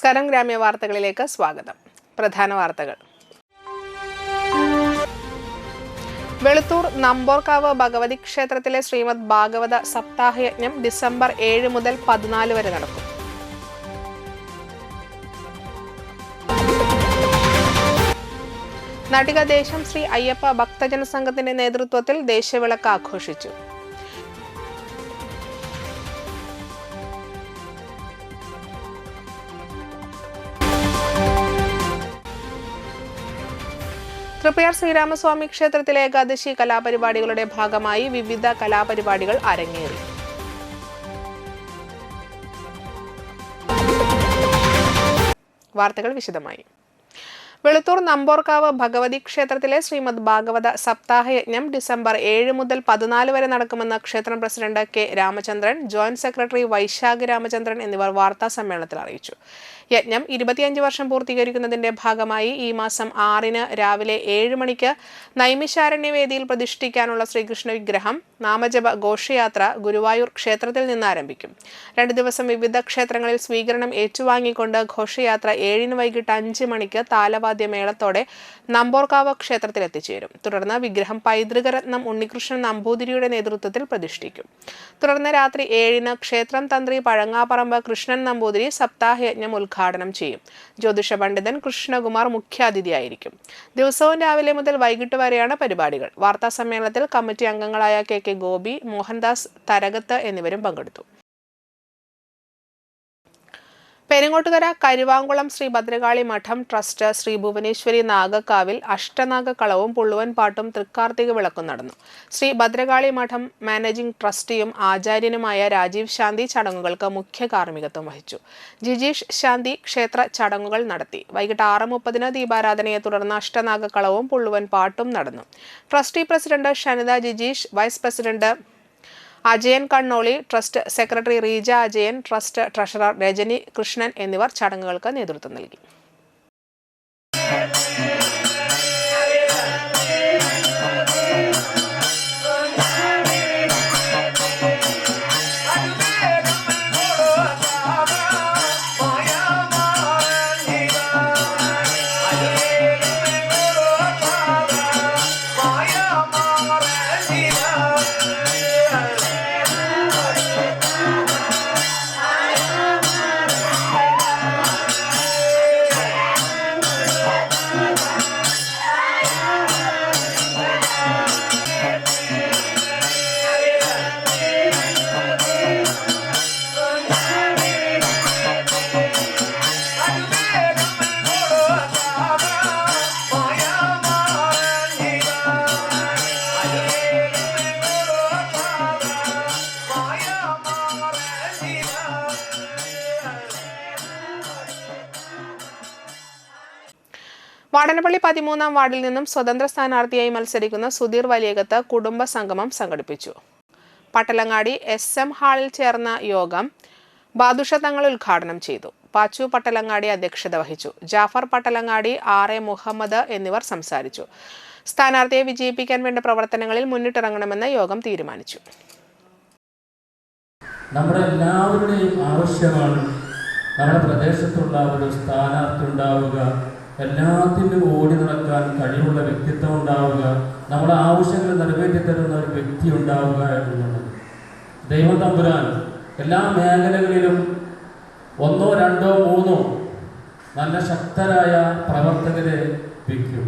നമസ്കാരം. ഗ്രാമ്യ വാർത്തകളിലേക്ക് സ്വാഗതം. പ്രധാന വാർത്തകൾ. വെളുത്തൂർ നമ്പോർക്കാവ് ഭഗവതി ക്ഷേത്രത്തിലെ ശ്രീമദ് ഭാഗവത സപ്താഹയജ്ഞം ഡിസംബർ 7 മുതൽ 14 വരെ നടക്കും. നാട്ടിക ദേശം ശ്രീ അയ്യപ്പ ഭക്തജന സംഘത്തിന്റെ നേതൃത്വത്തിൽ ദേശവിളക്ക് ആഘോഷിച്ചു. തൃപ്പയാർ ശ്രീരാമസ്വാമി ക്ഷേത്രത്തിലെ ഏകാദശി കലാപരിപാടികളുടെ ഭാഗമായി വിവിധ കലാപരിപാടികൾ അരങ്ങേറി. വാർത്തകൾ വിശദമായി. വെളുത്തൂർ നമ്പോർക്കാവ് ഭഗവതി ക്ഷേത്രത്തിലെ ശ്രീമദ് ഭാഗവത സപ്താഹയജ്ഞം ഡിസംബർ 7 മുതൽ 14 വരെ നടക്കുമെന്ന് ക്ഷേത്രം president K Ramachandran, joint secretary Vaishakh Ramachandran എന്നിവർ വാർത്താ സമ്മേളനത്തിൽ അറിയിച്ചു. യജ്ഞം 25 വർഷം പൂർത്തീകരിക്കുന്നതിന്റെ ഭാഗമായി ഈ മാസം 6 രാവിലെ 7 മണിക്ക് നൈമിശാരണ്യവേദിയിൽ പ്രതിഷ്ഠിക്കാനുള്ള ശ്രീകൃഷ്ണ വിഗ്രഹം നാമജപ ഘോഷയാത്ര ഗുരുവായൂർ ക്ഷേത്രത്തിൽ നിന്ന് ആരംഭിക്കും. 2 ദിവസം വിവിധ ക്ഷേത്രങ്ങളിൽ സ്വീകരണം ഏറ്റുവാങ്ങിക്കൊണ്ട് ഘോഷയാത്ര 7 വൈകിട്ട് 5 മണിക്ക് താലവാദ്യമേളത്തോടെ നമ്പോർക്കാവ് ക്ഷേത്രത്തിൽ എത്തിച്ചേരും. തുടർന്ന് വിഗ്രഹം പൈതൃകരത്നം ഉണ്ണികൃഷ്ണൻ നമ്പൂതിരിയുടെ നേതൃത്വത്തിൽ പ്രതിഷ്ഠിക്കും. തുടർന്ന് രാത്രി 7 ക്ഷേത്രം തന്ത്രി പഴങ്ങാപ്പറമ്പ് കൃഷ്ണൻ നമ്പൂതിരി സപ്താഹയജ്ഞം ഉദ്ഘാടനം ചെയ്യും. ജ്യോതിഷ പണ്ഡിതൻ കൃഷ്ണകുമാർ മുഖ്യാതിഥിയായിരിക്കും. ദിവസവും രാവിലെ മുതൽ വൈകിട്ട് വരെയാണ് പരിപാടികൾ. വാർത്താ സമ്മേളനത്തിൽ കമ്മിറ്റി അംഗങ്ങളായ കെ ഗോപി, മോഹൻദാസ് തരകത്ത് എന്നിവരും പങ്കെടുത്തു. പെരിങ്ങോട്ടുകര കരുവാങ്കുളം ശ്രീ ഭദ്രകാളി മഠം ട്രസ്റ്റ് ശ്രീ ഭുവനേശ്വരി നാഗക്കാവിൽ അഷ്ടനാഗക്കളവും പുള്ളുവൻ പാട്ടും തൃക്കാർത്തിക വിളക്കും നടന്നു. ശ്രീ ഭദ്രകാളി മഠം മാനേജിംഗ് ട്രസ്റ്റിയും ആചാര്യനുമായ രാജീവ് ശാന്തി ചടങ്ങുകൾക്ക് മുഖ്യ കാർമ്മികത്വം വഹിച്ചു. ജിജീഷ് ശാന്തി ക്ഷേത്ര ചടങ്ങുകൾ നടത്തി. വൈകിട്ട് 6:30 ദീപാരാധനയെ തുടർന്ന് അഷ്ടനാഗക്കളവും പുള്ളുവൻ പാട്ടും നടന്നു. Trustee president Shanitha Jijeesh, vice president Ajayan Kannoli, trust secretary Reeja Ajayan, trust treasurer Rajani Krishnan എന്നിവർ ചടങ്ങുകൾക്ക് നേതൃത്വം നൽകി. വാടനപ്പള്ളി 13-ാം വാർഡിൽ നിന്നും സ്വതന്ത്ര സ്ഥാനാർത്ഥിയായി മത്സരിക്കുന്ന സുധീർ വലിയകത്ത് കുടുംബ സംഗമം സംഘടിപ്പിച്ചു. പട്ടലങ്ങാടി SM ഹാളിൽ ചേർന്ന യോഗം ബാദുഷ തങ്ങൾ ഉദ്ഘാടനം ചെയ്തു. പാച്ചു പട്ടലങ്ങാടി അധ്യക്ഷത വഹിച്ചു. ജാഫർ പട്ടലങ്ങാടി, RA മുഹമ്മദ് എന്നിവർ സംസാരിച്ചു. സ്ഥാനാർത്ഥിയെ വിജയിപ്പിക്കാൻ വേണ്ട പ്രവർത്തനങ്ങളിൽ മുന്നിട്ടിറങ്ങണമെന്ന് യോഗം തീരുമാനിച്ചു. നമ്മുടെ എല്ലാവരുടെയും ആവശ്യമാണ് നമ്മുടെ പ്രദേശത്തുള്ള ഒരു സ്ഥാനാർത്ഥി ഉണ്ടാവുക, എല്ലാത്തിനും ഓടി നടക്കാൻ കഴിവുള്ള വ്യക്തിത്വം ഉണ്ടാവുക, നമ്മുടെ ആവശ്യങ്ങൾ നിറവേറ്റി തരുന്ന ഒരു വ്യക്തി ഉണ്ടാവുക എന്നുള്ളത്. ദൈവം തമ്പുരാൻ എല്ലാ മേഖലകളിലും 1, 2, 3 നല്ല ശക്തരായ പ്രവർത്തകരെ വയ്ക്കും.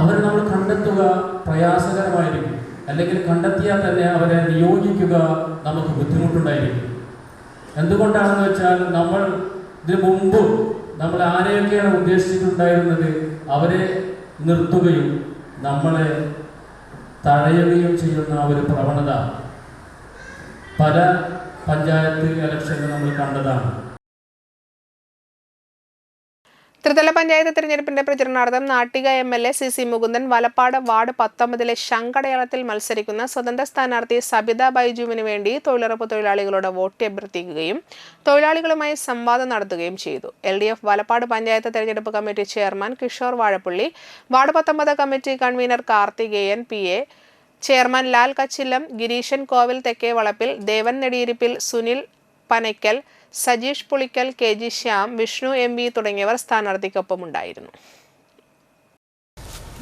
അവർ നമ്മൾ കണ്ടെത്തുക പ്രയാസകരമായിരിക്കും, അല്ലെങ്കിൽ കണ്ടെത്തിയാൽ തന്നെ അവരെ നിയോഗിക്കുക നമുക്ക് ബുദ്ധിമുട്ടുണ്ടായിരിക്കും. എന്തുകൊണ്ടാണെന്ന് വെച്ചാൽ നമ്മൾ ഇതിനു മുമ്പ് നമ്മൾ ആരെയൊക്കെയാണ് ഉദ്ദേശിച്ചിട്ടുണ്ടായിരുന്നത് അവരെ നിർത്തുകയും നമ്മളെ തഴയുകയും ചെയ്യുന്ന ഒരു പ്രവണത പല പഞ്ചായത്ത് ഇലക്ഷനിൽ നമ്മൾ കണ്ടതാണ്. ത്രിതല പഞ്ചായത്ത് തിരഞ്ഞെടുപ്പിന്റെ പ്രചരണാർത്ഥം Nattika MLA CC Mukundan Valappad ward 19 ശങ്കടയാളത്തിൽ മത്സരിക്കുന്ന സ്വതന്ത്ര സ്ഥാനാർത്ഥി സബിത ബൈജുവിന് വേണ്ടി തൊഴിലുറപ്പ് തൊഴിലാളികളോട് വോട്ട് അഭ്യർത്ഥിക്കുകയും തൊഴിലാളികളുമായി സംവാദം നടത്തുകയും ചെയ്തു. LDF വലപ്പാട് പഞ്ചായത്ത് തിരഞ്ഞെടുപ്പ് committee chairman Kishore Vazhappally, ward 19 committee convener Karthikeyan PA, chairman Lal Kachillam, Gireeshan Kovil Thekke Valappil, ദേവൻ നെടിയിരിപ്പിൽ, സുനിൽ പനയ്ക്കൽ, സജീഷ് പുളിക്കൽ, KG ശ്യാം, വിഷ്ണു MV തുടങ്ങിയവർ സ്ഥാനാർത്ഥിക്കൊപ്പമുണ്ടായിരുന്നു.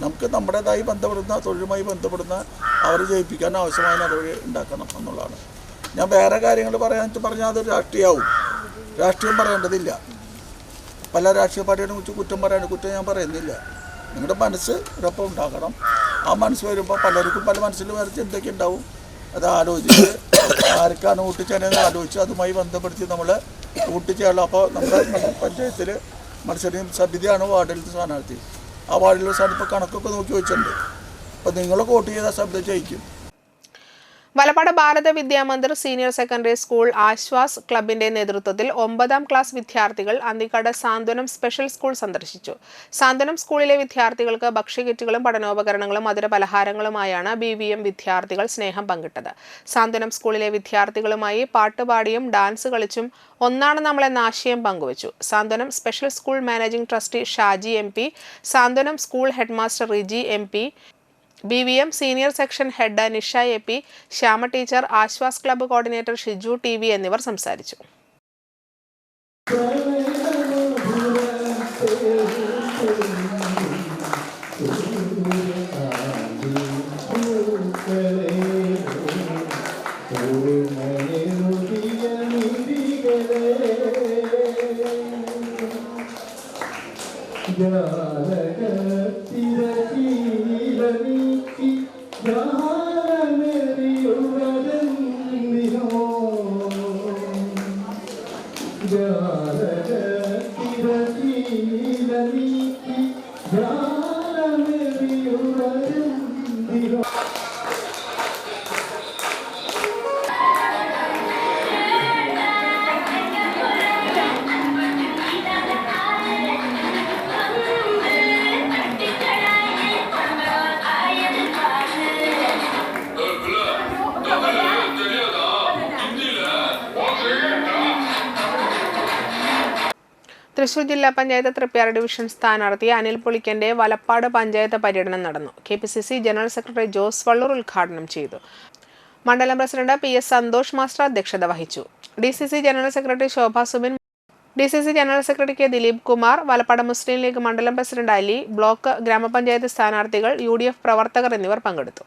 നമുക്ക് നമ്മുടേതായി ബന്ധപ്പെടുന്ന തൊഴിലുമായി ബന്ധപ്പെടുന്ന അവരെ ജയിപ്പിക്കാൻ ആവശ്യമായ നടപടി ഉണ്ടാക്കണം എന്നുള്ളതാണ്. ഞാൻ വേറെ കാര്യങ്ങൾ പറഞ്ഞാൽ അത് രാഷ്ട്രീയമാവും. രാഷ്ട്രീയം പറയേണ്ടതില്ല. പല രാഷ്ട്രീയ പാർട്ടികളെ കുറിച്ച് കുറ്റം ഞാൻ പറയുന്നില്ല. നിങ്ങളുടെ മനസ്സ് ഒരൊപ്പം ഉണ്ടാക്കണം. ആ മനസ്സ് വരുമ്പോൾ പലർക്കും പല മനസ്സിൽ വേറെ ചിന്തയൊക്കെ ഉണ്ടാവും. അത് ആലോചിച്ച് ആർക്കാണ് വോട്ട് ചെയ്യണമെന്ന് ആലോചിച്ച് അതുമായി ബന്ധപ്പെടുത്തി നമ്മൾ വോട്ട് ചെയ്യണം. അപ്പോൾ നമ്മുടെ പഞ്ചായത്തിൽ മത്സരം സബിതയാണ് വാർഡിലത്തെ സ്ഥാനാർത്ഥി. ആ വാർഡിലുള്ള സ്ഥാനം ഇപ്പോൾ കണക്കൊക്കെ നോക്കി വെച്ചിട്ടുണ്ട്. അപ്പോൾ നിങ്ങൾ വോട്ട് ചെയ്താൽ സബിത ജയിക്കും. Valappad Bharatha Vidyamandir senior secondary school Ashwas ക്ലബിന്റെ നേതൃത്വത്തിൽ 9ാം ക്ലാസ് വിദ്യാർത്ഥികൾ അന്തിക്കാട് സാന്ത്വനം സ്പെഷ്യൽ സ്കൂൾ സന്ദർശിച്ചു. സാന്ത്വനം സ്കൂളിലെ വിദ്യാർത്ഥികൾക്ക് ഭക്ഷ്യകിറ്റുകളും പഠനോപകരണങ്ങളും മധുരപലഹാരങ്ങളുമായാണ് BVM വിദ്യാർത്ഥികൾ സ്നേഹം പങ്കിട്ടത്. സാന്ത്വനം സ്കൂളിലെ വിദ്യാർത്ഥികളുമായി പാട്ടുപാടിയും ഡാൻസ് കളിച്ചും ഒന്നാണ് നമ്മളെന്ന ആശയം പങ്കുവച്ചു. Santhwanam special school managing trustee Shaji MP, Santhwanam school headmaster Riji MP, BVM senior section head Nisha AP, Shyama teacher, Ashwas club coordinator Shiju TV എന്നിവർ സംസാരിച്ചു. തൃശൂർ ജില്ലാ പഞ്ചായത്ത് തൃപ്യാർ ഡിവിഷൻ സ്ഥാനാർത്ഥി അനിൽ പുളിക്കന്റെ വലപ്പാട് പഞ്ചായത്ത് പര്യടനം നടന്നു. KPCC general secretary Jose Vallur ഉദ്ഘാടനം ചെയ്തു. മണ്ഡലം പ്രസിഡന്റ് PS സന്തോഷ് മാസ്റ്റർ അധ്യക്ഷത വഹിച്ചു. DCC general secretary Shobha Subin, DCC general secretary K Dileep Kumar, Valappad Muslim League മണ്ഡലം പ്രസിഡന്റ് അലി, ബ്ലോക്ക് ഗ്രാമപഞ്ചായത്ത് സ്ഥാനാർത്ഥികൾ, UDF പ്രവർത്തകർ എന്നിവർ പങ്കെടുത്തു.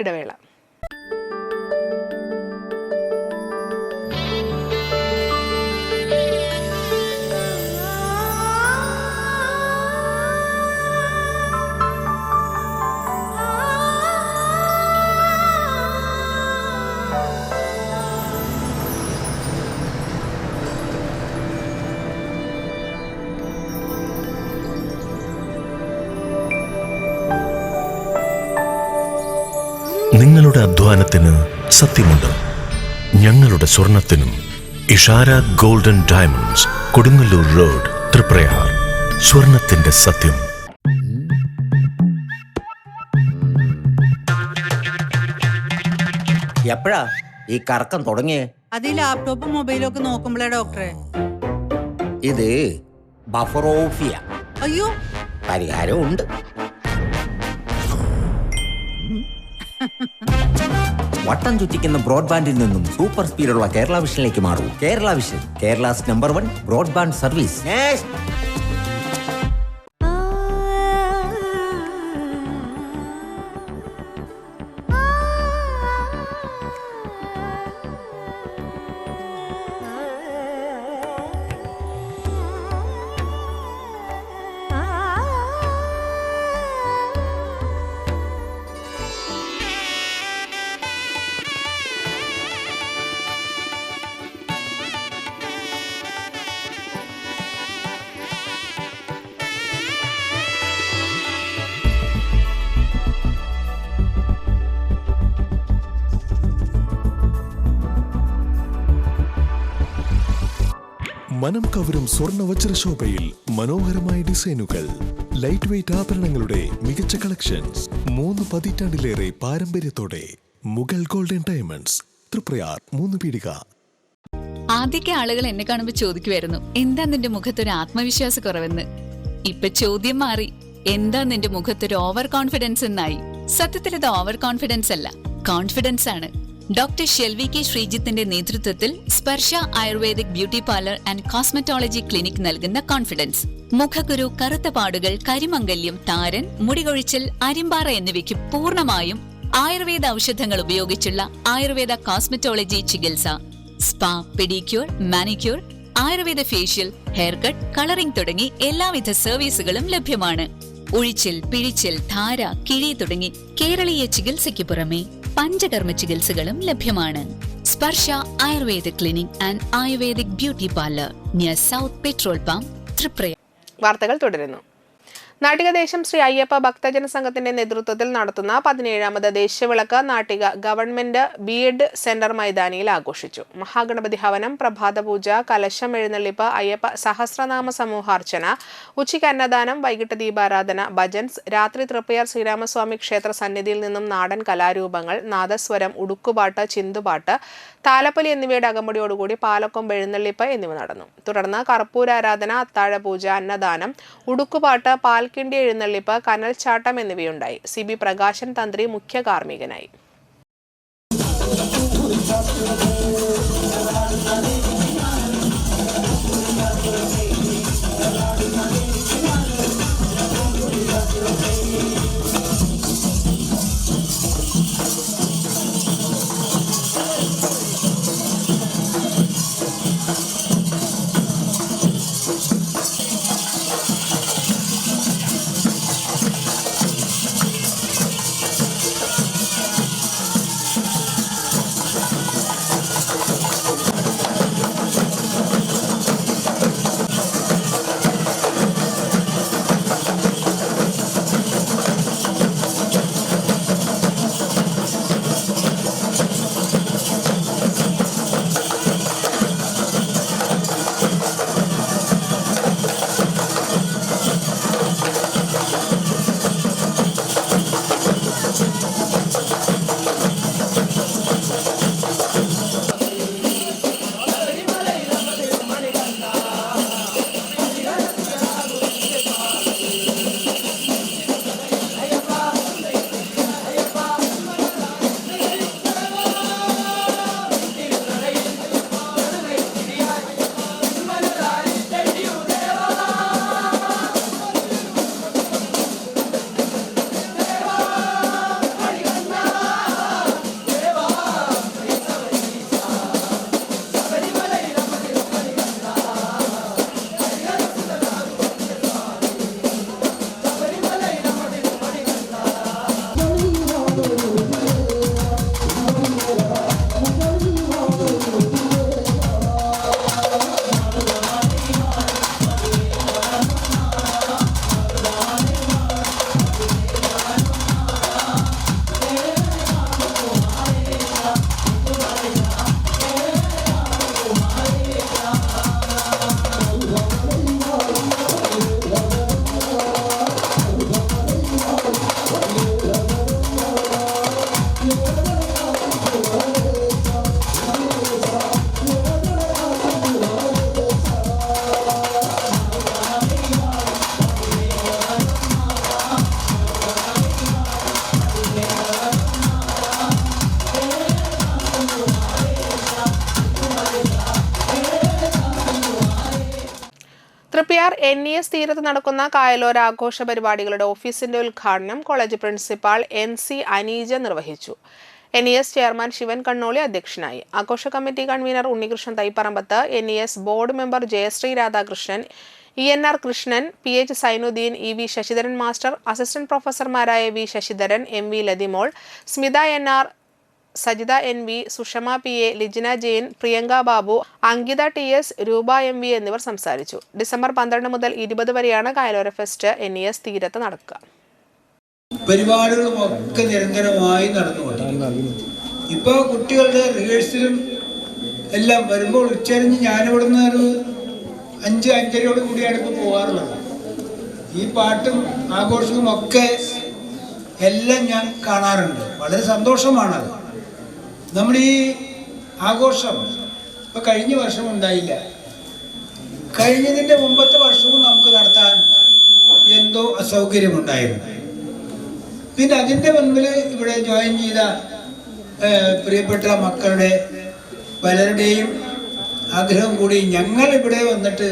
ഇടവേള. നിങ്ങളുടെ അധ്വാനത്തിന് സത്യമുണ്ട്. ഞങ്ങളുടെ സ്വർണത്തിനും. Ishara golden diamonds, Kodungallur road, Triprayar. സ്വർണത്തിന്റെ സത്യം. എപ്പോഴാ ഈ കറക്കം തുടങ്ങിയേ? അത് ലാപ്ടോപ്പും മൊബൈലും ഒക്കെ നോക്കുമ്പോഴേ ഡോക്ടറെ. ഇത് ബഫറോഫിയ. അയ്യോ, പരിഹാരം ഉണ്ട്. വട്ടം ചുറ്റിക്കുന്ന ബ്രോഡ്ബാൻഡിൽ നിന്നും സൂപ്പർ സ്പീഡുള്ള കേരള വിഷനിലേക്ക് മാറൂ. Kerala vision, Kerala's number 1 broadband service. മനം കവരും സ്വർണ്ണ വജ്രശോഭയിൽ മനോഹരമായ ഡിസൈനുകൾ, ലൈറ്റ് വെയ്റ്റ് ആഭരണങ്ങളുടെ മികച്ച കളക്ഷൻസ്, 3 പതിറ്റാണ്ടിലേറെ പാരമ്പര്യത്തോടെ മുഗൾ ഗോൾഡൻ ഡയമണ്ട്സ്, തൃപ്രയാർ 3 പീടിക. ആദ്യമൊക്കെ ആളുകൾ എന്നെ കാണുമ്പോൾ ചോദിക്കുമായിരുന്നു, എന്താ നിന്റെ മുഖത്തൊരു ആത്മവിശ്വാസ കുറവെന്ന്. ഇപ്പൊ ചോദ്യം മാറി, എന്താ നിന്റെ മുഖത്തൊരു ഓവർ കോൺഫിഡൻസ് എന്നായി? സത്യത്തിൽ ഇത് ഓവർ കോൺഫിഡൻസ് അല്ല, കോൺഫിഡൻസ് ആണ്. ഡോക്ടർ ഷെൽവി കെ ശ്രീജിത്തിന്റെ നേതൃത്വത്തിൽ Sparsha ayurvedic beauty parlour and cosmetology clinic നൽകുന്ന കോൺഫിഡൻസ്. മുഖക്കുരു, കറുത്ത പാടുകൾ, കരിമംഗല്യം, താരൻ, മുടികൊഴിച്ചിൽ, അരിമ്പാറ എന്നിവയ്ക്ക് പൂർണ്ണമായും ആയുർവേദ ഔഷധങ്ങൾ ഉപയോഗിച്ചുള്ള ആയുർവേദ കോസ്മെറ്റോളജി ചികിത്സ. Spa, pedicure, manicure, Ayurveda facial, hair cut, colouring തുടങ്ങി എല്ലാവിധ സർവീസുകളും ലഭ്യമാണ്. ഉഴിച്ചിൽ, പിഴിച്ചിൽ, ധാര, കിഴി തുടങ്ങി കേരളീയ ചികിത്സയ്ക്ക് പുറമെ പഞ്ചകർമ്മ ചികിത്സകളും ലഭ്യമാണ്. Sparsha ayurveda clinic and ayurvedic beauty parlour near south petrol pump, Triprayar. വാർത്തകൾ തുടരുന്നു. നാട്ടികദേശം ശ്രീ അയ്യപ്പ ഭക്തജന സംഘത്തിന്റെ നേതൃത്വത്തിൽ നടത്തുന്ന 17ാമത് ദേശീയവിളക്ക് നാട്ടിക ഗവൺമെന്റ് ബി.എഡ് സെന്റർ മൈതാനിയിൽ ആഘോഷിച്ചു. മഹാഗണപതി ഹവനം, പ്രഭാതപൂജ, കലശം എഴുന്നള്ളിപ്പ്, അയ്യപ്പ സഹസ്രനാമ സമൂഹാർച്ചന, ഉച്ചയ്ക്ക് അന്നദാനം, വൈകിട്ട് ദീപാരാധന, ഭജൻസ്, രാത്രി തൃപ്പയാർ ശ്രീരാമസ്വാമി ക്ഷേത്ര സന്നിധിയിൽ നിന്നും നാടൻ കലാരൂപങ്ങൾ, നാദസ്വരം, ഉടുക്കുപാട്ട്, ചിന്തുപാട്ട്, താലപ്പൊലി എന്നിവയുടെ അകമ്പടിയോടുകൂടി പാലക്കൊമ്പ് എഴുന്നള്ളിപ്പ് എന്നിവ നടന്നു. തുടർന്ന് കർപ്പൂരാരാധന, അത്താഴപൂജ, അന്നദാനം, ഉടുക്കുപാട്ട്, പാൽക്കിണ്ടി എഴുന്നള്ളിപ്പ്, കനൽച്ചാട്ടം എന്നിവയുണ്ടായി. CB പ്രകാശൻ തന്ത്രി മുഖ്യ കാർമ്മികനായി. തൃപ്പയാർ NES തീരത്ത് നടക്കുന്ന കായലോര ആഘോഷ പരിപാടികളുടെ ഓഫീസിന്റെ ഉദ്ഘാടനം കോളേജ് പ്രിൻസിപ്പാൾ NC അനീജ നിർവഹിച്ചു. NES ചെയർമാൻ ശിവൻ കണ്ണോളി അധ്യക്ഷനായി. ആഘോഷ committee convener Unnikrishnan Thaiparambath, NES board member Jayasree Radhakrishnan, ENR Krishnan, PH Sainuddin, EV Sasidharan master, assistant പ്രൊഫസർമാരായ V Sasidharan, MV Lathimol, Smitha NR, Sajitha NV, Sushama PA, Lijina Jain, Priyanka Babu, Ankitha TS, Roopa MV എന്നിവർ സംസാരിച്ചു. ഡിസംബർ 12 മുതൽ 20 വരെയാണ് കായലോര ഫെസ്റ്റ് NES തീരത്ത് നടക്കുക. പരിപാടികളുമൊക്കെ നിരന്തരമായി നടന്നുകൊണ്ടിരിക്കുന്നു. ഇപ്പോൾ കുട്ടികളുടെ റിഹേഴ്സലും എല്ലാം വരുമ്പോൾ ഉച്ചരിഞ്ഞ് ഞാനിവിടുന്ന് ഒരു 5-5:30 കൂടിയാണ് ഇപ്പോൾ പോകാറുള്ളത്. ഈ പാട്ടും ആഘോഷവും ഒക്കെ എല്ലാം ഞാൻ കാണാറുണ്ട്. വളരെ സന്തോഷമാണത്. നമ്മുടെ ഈ ആഘോഷം ഇപ്പോൾ കഴിഞ്ഞ വർഷം ഉണ്ടായില്ല. കഴിഞ്ഞതിൻ്റെ മുമ്പത്തെ വർഷവും നമുക്ക് നടത്താൻ എന്തോ അസൗകര്യമുണ്ടായിരുന്നു. പിന്നെ അതിൻ്റെ മുൻപിൽ ഇവിടെ ജോയിൻ ചെയ്ത പ്രിയപ്പെട്ട മക്കളുടെ പലരുടെയും ആഗ്രഹം കൂടി ഞങ്ങൾ ഇവിടെ വന്നിട്ട്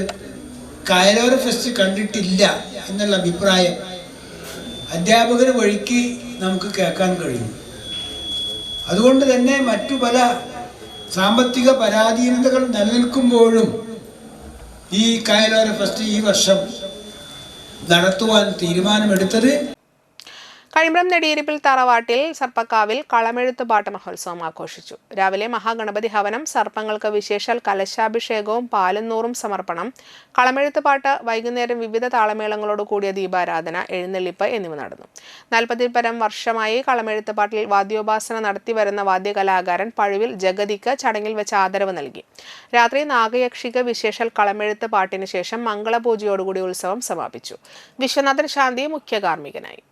കായലോര ഫെസ്റ്റ് കണ്ടിട്ടില്ല എന്നുള്ള അഭിപ്രായം അധ്യാപകർ വഴിക്ക് നമുക്ക് കേൾക്കാൻ കഴിയും. അതുകൊണ്ട് തന്നെ മറ്റു പല സാമ്പത്തിക പരാധീനതകൾ നിലനിൽക്കുമ്പോഴും ഈ കായലോര ഫെസ്റ്റ് ഈ വർഷം നടത്തുവാൻ തീരുമാനമെടുത്തത്. കഴിമ്പ്രം നെടിയിരിപ്പിൽ തറവാട്ടിൽ സർപ്പക്കാവിൽ കളമെഴുത്ത് പാട്ട് മഹോത്സവം ആഘോഷിച്ചു. രാവിലെ മഹാഗണപതി ഹവനം, സർപ്പങ്ങൾക്ക് വിശേഷാൽ കലശാഭിഷേകവും പാലുന്നൂറും സമർപ്പണം, കളമെഴുത്ത് പാട്ട്, വൈകുന്നേരം വിവിധ താളമേളങ്ങളോട് കൂടിയ ദീപാരാധന, എഴുന്നള്ളിപ്പ് എന്നിവ നടന്നു. 40 പരം വർഷമായി കളമെഴുത്ത് പാട്ടിൽ വാദ്യോപാസന നടത്തിവരുന്ന വാദ്യകലാകാരൻ പഴുവിൽ ജഗതിക്ക് ചടങ്ങിൽ വെച്ച് ആദരവ് നൽകി. രാത്രി നാഗയക്ഷിക്ക് വിശേഷാൽ കളമെഴുത്ത് പാട്ടിന് ശേഷം മംഗളപൂജയോടുകൂടി ഉത്സവം സമാപിച്ചു. വിശ്വനാഥൻ ശാന്തി മുഖ്യ കാർമ്മികനായി.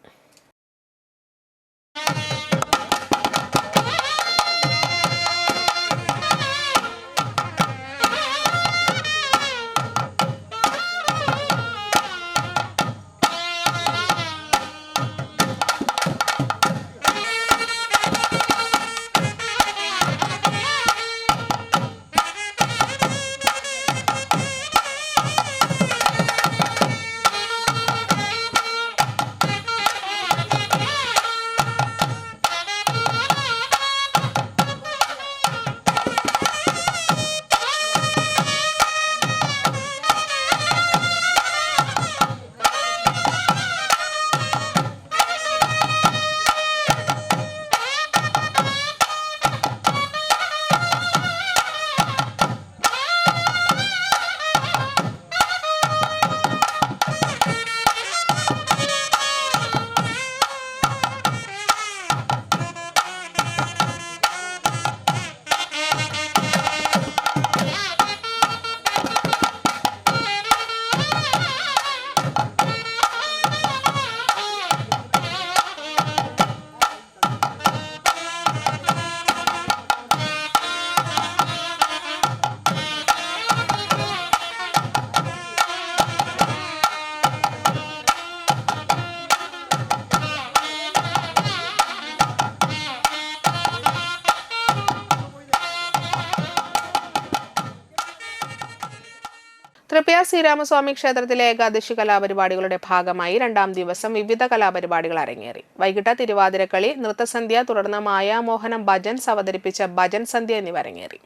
തൃപ്പയാർ ശ്രീരാമസ്വാമി ക്ഷേത്രത്തിലെ ഏകാദശി കലാപരിപാടികളുടെ ഭാഗമായി 2ാം ദിവസം വിവിധ കലാപരിപാടികൾ അരങ്ങേറി. വൈകിട്ട് തിരുവാതിരക്കളി, നൃത്തസന്ധ്യ, തുടർന്ന് മായാമോഹനം, ഭജൻസ് അവതരിപ്പിച്ച ഭജൻ സന്ധ്യ എന്നിവ അരങ്ങേറി.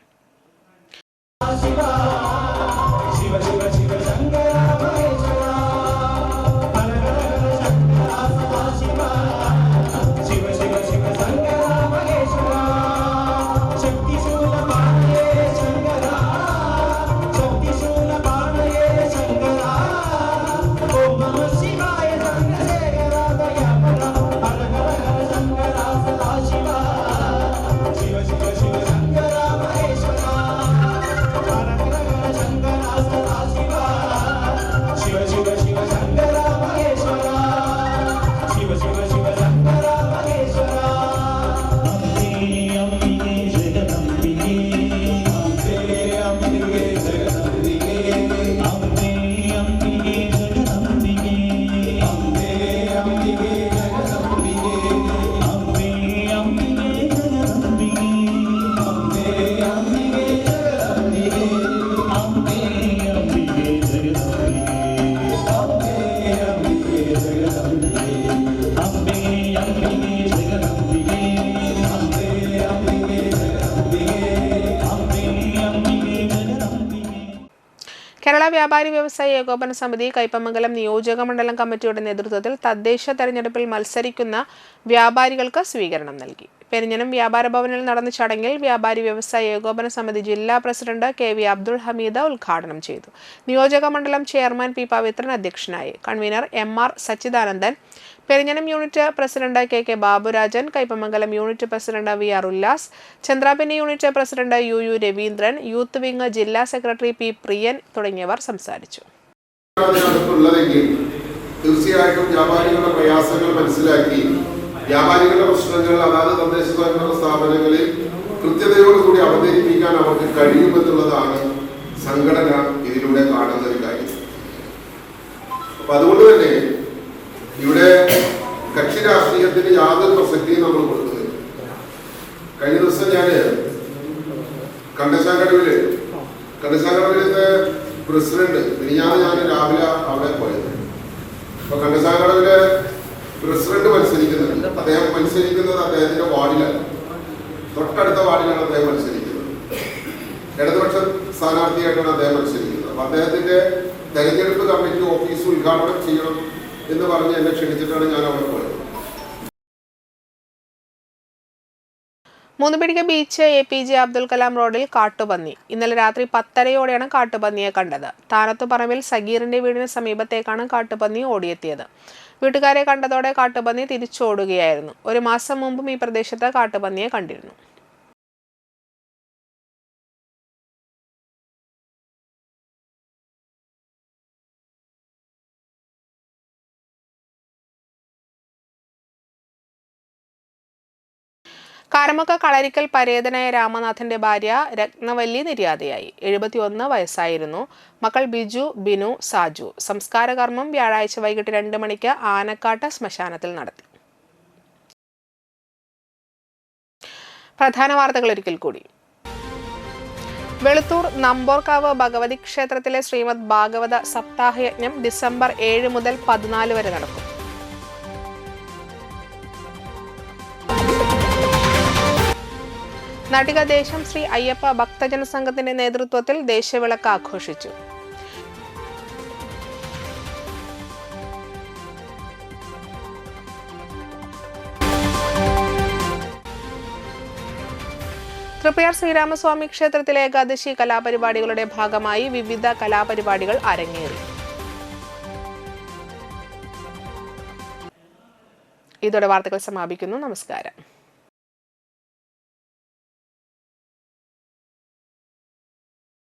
കേരള വ്യാപാരി വ്യവസായി ഏകോപന സമിതി കയ്പമംഗലം നിയോജക മണ്ഡലം കമ്മിറ്റിയുടെ നേതൃത്വത്തിൽ തദ്ദേശ തെരഞ്ഞെടുപ്പിൽ മത്സരിക്കുന്ന വ്യാപാരികൾക്ക് സ്വീകരണം നൽകി. പെരിഞ്ഞനം വ്യാപാര ഭവനിൽ നടന്ന ചടങ്ങിൽ വ്യാപാരി വ്യവസായി ഏകോപന സമിതി ജില്ലാ പ്രസിഡന്റ് KV അബ്ദുൾ ഹമീദ് ഉദ്ഘാടനം ചെയ്തു. നിയോജക മണ്ഡലം ചെയർമാൻ P പവിത്രൻ അധ്യക്ഷനായി. Convener MR Sachidanandan, Perinjanam unit president KK Baburajan, Kaipamangalam unit president VR Ullas, Chandrapinni unit president UU Raveendran, youth wing ജില്ലാ സെക്രട്ടറി P പ്രിയൻ തുടങ്ങിയവർ സംസാരിച്ചു. തീർച്ചയായിട്ടും വ്യാപാരികളുടെ പ്രയാസങ്ങൾ മനസ്സിലാക്കി വ്യാപാരികളുടെ പ്രശ്നങ്ങൾ അതാത് തദ്ദേശ സ്വയംഭരണ സ്ഥാപനങ്ങളിൽ കൃത്യതയോടുകൂടി അവതരിപ്പിക്കാൻ അവർക്ക് കഴിയുമെന്നുള്ളതാണ് സംഘടന ഇതിലൂടെ കാണുന്ന ഒരു കാര്യം. അപ്പൊ അതുകൊണ്ട് തന്നെ ഇവിടെ കക്ഷി രാഷ്ട്രീയത്തിന് യാതൊരു പ്രസക്തിയും നമ്മൾ കൊടുക്കുന്നില്ല. കഴിഞ്ഞ ദിവസം ഞാൻ കണ്ടശാങ്കടവിലത്തെ പ്രസിഡന്റ് മിനിഞ്ഞാന്ന് ഞാൻ രാവിലെ അവിടെ പോയത്. അപ്പൊ കണ്ടശാങ്കടവിലെ പ്രസിഡന്റ് മത്സരിക്കുന്നുണ്ട്. അദ്ദേഹം മത്സരിക്കുന്നത് അദ്ദേഹത്തിന്റെ വാർഡിലല്ല, തൊട്ടടുത്ത വാർഡിലാണ് അദ്ദേഹം മത്സരിക്കുന്നത്. ഇടതുപക്ഷ സ്ഥാനാർത്ഥിയായിട്ടാണ് അദ്ദേഹം മത്സരിക്കുന്നത്. അപ്പൊ അദ്ദേഹത്തിന്റെ തെരഞ്ഞെടുപ്പ് കമ്മിറ്റി ഓഫീസ് ഉദ്ഘാടനം ചെയ്യണം എന്ന് പറഞ്ഞ് എന്നെ ക്ഷണിച്ചിട്ടാണ് ഞാൻ അവിടെ പോയത്. മൂന്നുപിടിക ബീച്ച് APJ അബ്ദുൽ കലാം റോഡിൽ കാട്ടുപന്നി. ഇന്നലെ രാത്രി 10:30-ഓടെയാണ് കാട്ടുപന്നിയെ കണ്ടത്. താനത്തുപറമ്പിൽ സഗീറിന്റെ വീടിന് സമീപത്തേക്കാണ് കാട്ടുപന്നി ഓടിയെത്തിയത്. വീട്ടുകാരെ കണ്ടതോടെ കാട്ടുപന്നി തിരിച്ചോടുകയായിരുന്നു. ഒരു മാസം മുമ്പും ഈ പ്രദേശത്ത് കാട്ടുപന്നിയെ കണ്ടിരുന്നു. കാരമക്ക കളരിക്കൽ പരേതനായ രാമനാഥന്റെ ഭാര്യ രത്നവല്ലി നിര്യാതയായി. 71 വയസ്സായിരുന്നു. മക്കൾ ബിജു, ബിനു, സാജു. സംസ്കാര കർമ്മം വ്യാഴാഴ്ച വൈകിട്ട് 2 മണിക്ക് ആനക്കാട്ട് ശ്മശാനത്തിൽ നടത്തി. പ്രധാന വാർത്തകൾ ഒരിക്കൽ കൂടി. വെളുത്തൂർ നമ്പോർക്കാവ് ഭഗവതി ക്ഷേത്രത്തിലെ ശ്രീമദ് ഭാഗവത സപ്താഹയജ്ഞം ഡിസംബർ 7 മുതൽ 14 വരെ നടക്കും. നടിക ദേശം ശ്രീ അയ്യപ്പ ഭക്തജന സംഘത്തിന്റെ നേതൃത്വത്തിൽ ദേശവിളക്ക് ആഘോഷിച്ചു. തൃപ്പയാർ ശ്രീരാമസ്വാമി ക്ഷേത്രത്തിലെ ഏകാദശി കലാപരിപാടികളുടെ ഭാഗമായി വിവിധ കലാപരിപാടികൾ അരങ്ങേറി. ഇതോടെ വാർത്തകൾ സമാപിക്കുന്നു. നമസ്കാരം.